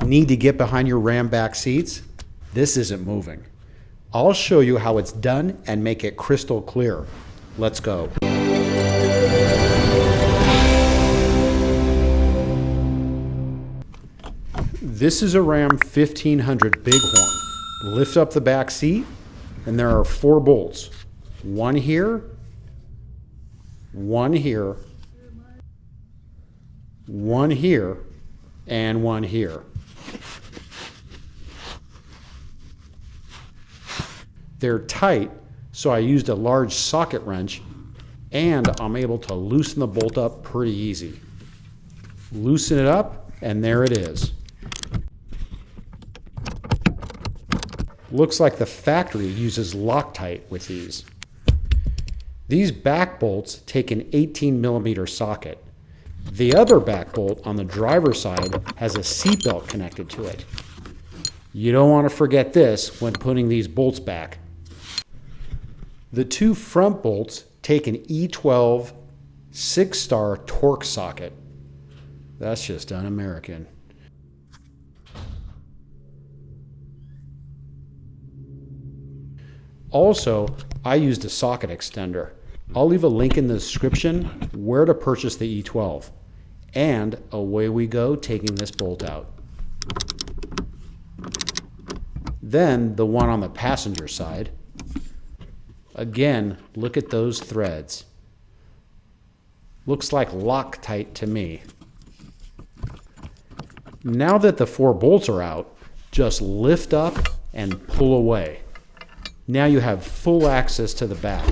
Need to get behind your Ram back seats? This isn't moving. I'll show you how it's done and make it crystal clear. Let's go. This is a Ram 1500 Bighorn. Lift up the back seat, and there are 4 bolts. One here, one here, one here, and one here. They're tight, so I used a large socket wrench, and I'm able to loosen the bolt up pretty easy. Loosen it up, and there it is. Looks like the factory uses Loctite with these. These back bolts take an 18mm socket. The other back bolt on the driver's side has a seatbelt connected to it. You don't want to forget this when putting these bolts back. The 2 front bolts take an E12 6-star torque socket. That's just un-American. Also, I used a socket extender. I'll leave a link in the description where to purchase the E12. And away we go taking this bolt out. Then the one on the passenger side. Again, look at those threads. Looks like Loctite to me. Now that the 4 bolts are out, just lift up and pull away. Now you have full access to the back.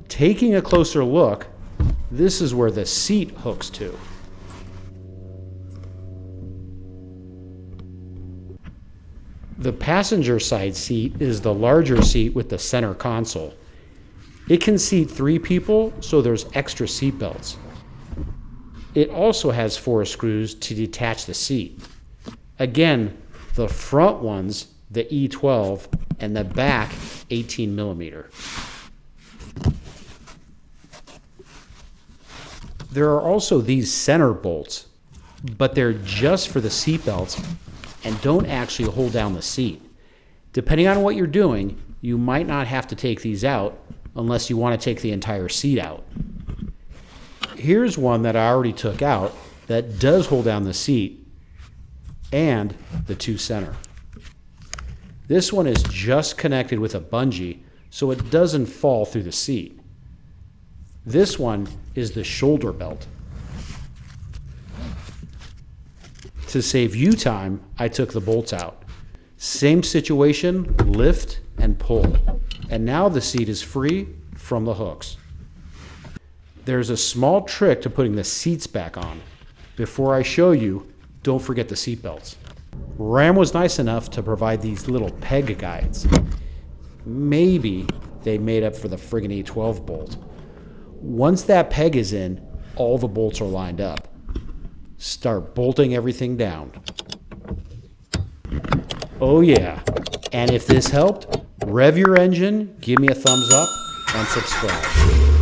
Taking a closer look, this is where the seat hooks to. The passenger side seat is the larger seat with the center console. It can seat 3 people, so there's extra seat belts. It also has 4 screws to detach the seat. Again, the front ones, the E12, and the back, 18mm. There are also these center bolts, but they're just for the seat belts and don't actually hold down the seat. Depending on what you're doing, you might not have to take these out unless you want to take the entire seat out. Here's one that I already took out that does hold down the seat and the 2 center. This one is just connected with a bungee so it doesn't fall through the seat. This one is the shoulder belt. To save you time, I took the bolts out. Same situation, lift and pull. And now the seat is free from the hooks. There's a small trick to putting the seats back on. Before I show you, don't forget the seat belts. Ram was nice enough to provide these little peg guides. Maybe they made up for the friggin' E12 bolt. Once that peg is in, all the bolts are lined up. Start bolting everything down. Oh yeah, and if this helped, rev your engine, give me a thumbs up, and subscribe.